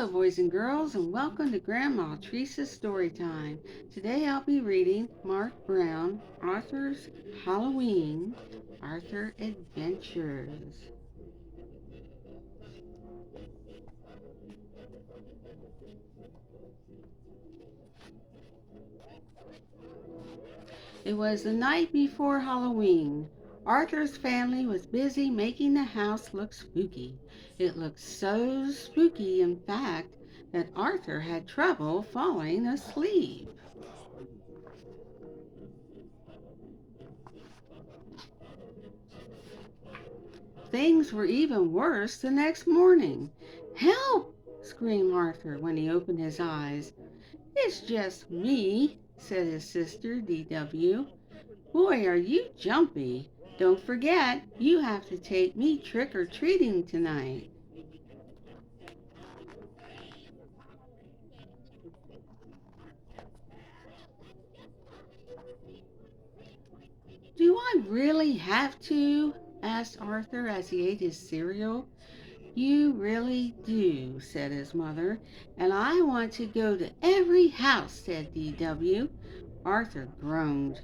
Hello, boys and girls, and welcome to Grandma Teresa's Story Time. Today I'll be reading Mark Brown, Arthur's Halloween, Arthur Adventures. It was the night before Halloween. Arthur's family was busy making the house look spooky. It looked so spooky, in fact, that Arthur had trouble falling asleep. Things were even worse the next morning. "Help!" screamed Arthur when he opened his eyes. "It's just me," said his sister, D.W. "Boy, are you jumpy. Don't forget, you have to take me trick-or-treating tonight." "Do I really have to?" asked Arthur as he ate his cereal. "You really do," said his mother. "And I want to go to every house," said D.W. Arthur groaned.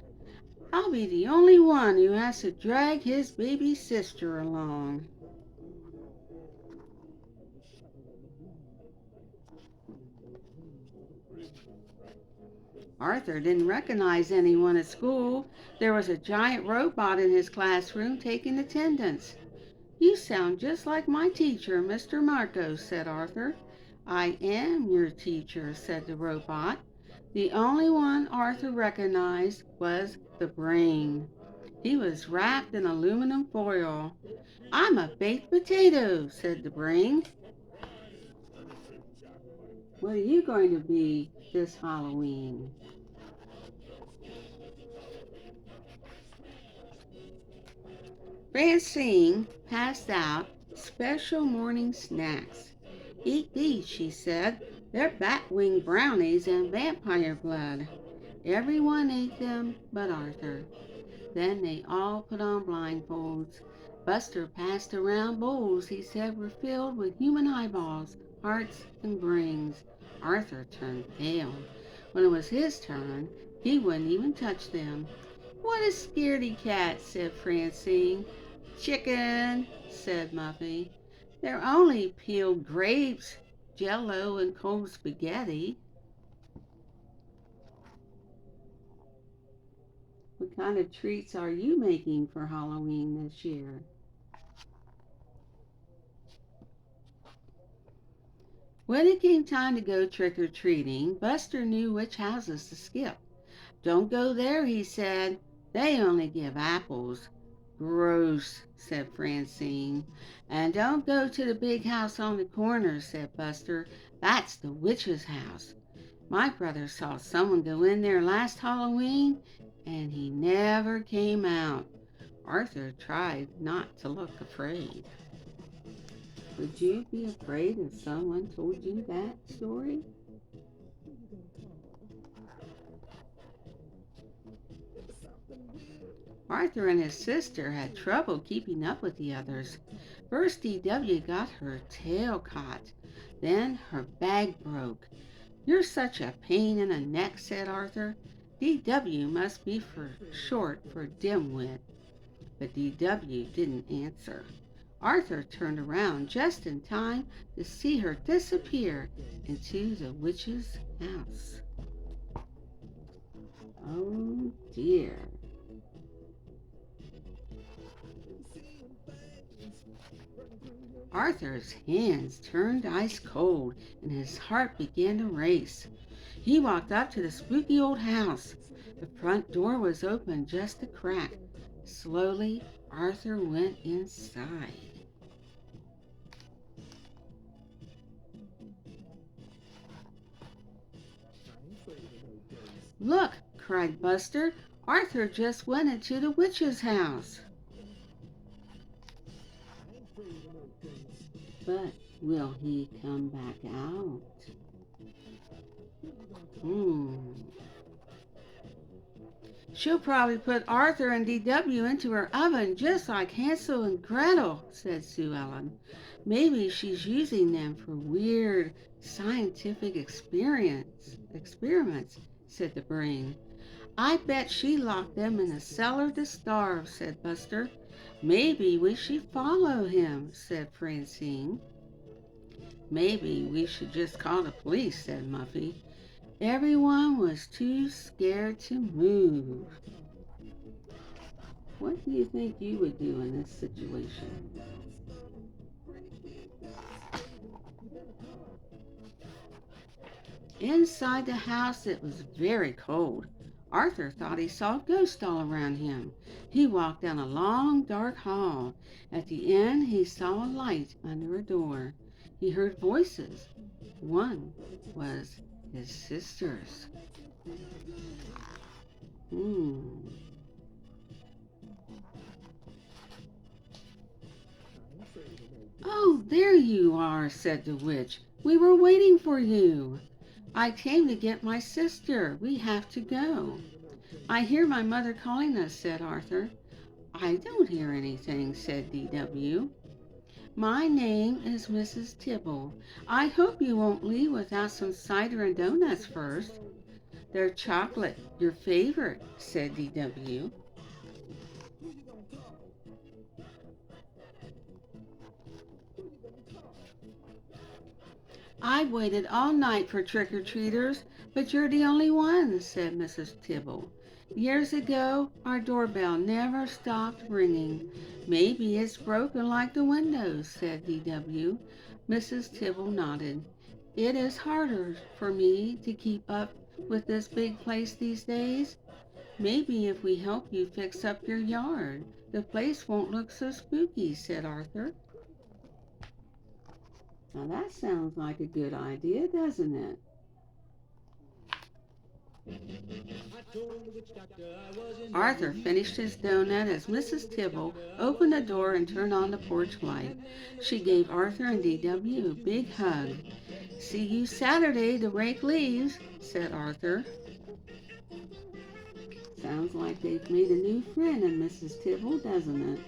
"I'll be the only one who has to drag his baby sister along." Arthur didn't recognize anyone at school. There was a giant robot in his classroom taking attendance. "You sound just like my teacher, Mr. Marcos," said Arthur. "I am your teacher," said the robot. The only one Arthur recognized was the brain. He was wrapped in aluminum foil. "I'm a baked potato," said the brain. "What are you going to be this Halloween?" Francine passed out special morning snacks. "Eat these," she said. "They're bat-wing brownies and vampire blood." Everyone ate them but Arthur. Then they all put on blindfolds. Buster passed around bowls he said were filled with human eyeballs, hearts, and brains. Arthur turned pale. When it was his turn, he wouldn't even touch them. "What a scaredy cat," said Francine. "Chicken," said Muffy. "They're only peeled grapes, jello, and cold spaghetti." "What kind of treats are you making for Halloween this year?" When it came time to go trick-or-treating, Buster knew which houses to skip. "Don't go there," he said. "They only give apples." "Gross," said Francine. "And don't go to the big house on the corner," said Buster. "That's the witch's house. My brother saw someone go in there last Halloween, and he never came out." Arthur tried not to look afraid. "Would you be afraid if someone told you that story?" Arthur and his sister had trouble keeping up with the others. First D.W. got her tail caught. Then her bag broke. "You're such a pain in the neck," said Arthur. "D.W. must be short for dimwit." But D.W. didn't answer. Arthur turned around just in time to see her disappear into the witch's house. Oh dear. Arthur's hands turned ice cold and his heart began to race. He walked up to the spooky old house. The front door was open just a crack. Slowly, Arthur went inside. "Look!" cried Buster. "Arthur just went into the witch's house." But will he come back out? Hmm. She'll probably put Arthur and DW into her oven just like Hansel and Gretel, said Sue Ellen. Maybe she's using them for weird scientific experiments, said the brain. I bet she locked them in a cellar to starve, said Buster. Maybe we should follow him, said Francine. Maybe we should just call the police, said Muffy. Everyone was too scared to move. What do you think you would do in this situation? Inside the house it was very cold. Arthur thought he saw a ghost all around him. He walked down a long, dark hall. At the end he saw a light under a door. He heard voices. One was his sister's. Oh, there you are, said the witch. We were waiting for you. I came to get my sister. We have to go. I hear my mother calling us, said Arthur. I don't hear anything, said DW. My name is Mrs. Tibble. I hope you won't leave without some cider and donuts first. They're chocolate, your favorite, said DW. I've waited all night for trick-or-treaters, but you're the only one, said Mrs. Tibble. Years ago, our doorbell never stopped ringing. Maybe it's broken like the windows, said DW. Mrs. Tibble nodded. It is harder for me to keep up with this big place these days. Maybe if we help you fix up your yard, the place won't look so spooky, said Arthur. Now that sounds like a good idea, doesn't it? Arthur finished his donut as Mrs. Tibble opened the door and turned on the porch light. She gave Arthur and DW a big hug. See you Saturday to rake leaves, said Arthur. Sounds like they've made a new friend in Mrs. Tibble, doesn't it?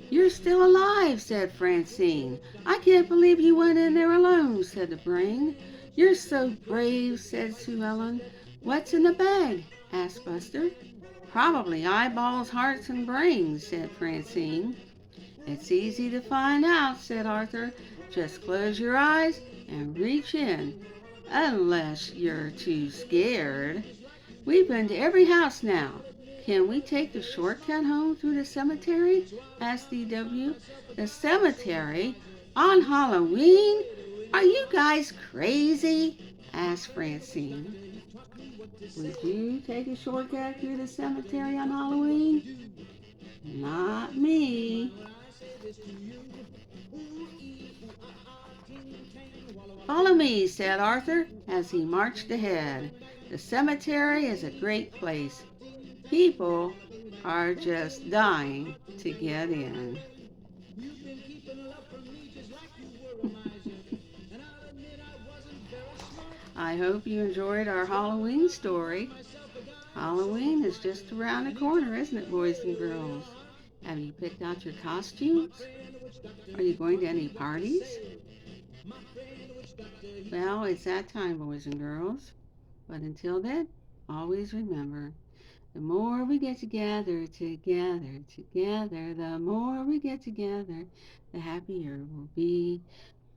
You're still alive, said Francine. I can't believe you went in there alone, said the brain. You're so brave, said Sue Ellen. What's in the bag? Asked Buster. Probably eyeballs, hearts, and brains, said Francine. It's easy to find out, said Arthur. Just close your eyes and reach in, unless you're too scared. We've been to every house now. Can we take the shortcut home through the cemetery? Asked DW. The cemetery? On Halloween? Are you guys crazy? Asked Francine. Would you take a shortcut through the cemetery on Halloween? Not me. Follow me, said Arthur as he marched ahead. The cemetery is a great place. People are just dying to get in. I hope you enjoyed our Halloween story. Halloween is just around the corner, isn't it, boys and girls? Have you picked out your costumes? Are you going to any parties? Well, it's that time, boys and girls. But until then, always remember, the more we get together, the more we get together, the happier we'll be.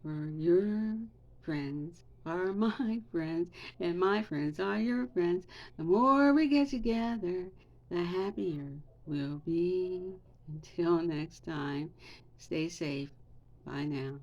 For your friends are my friends, and my friends are your friends. The more we get together, the happier we'll be. Until next time, stay safe. Bye now.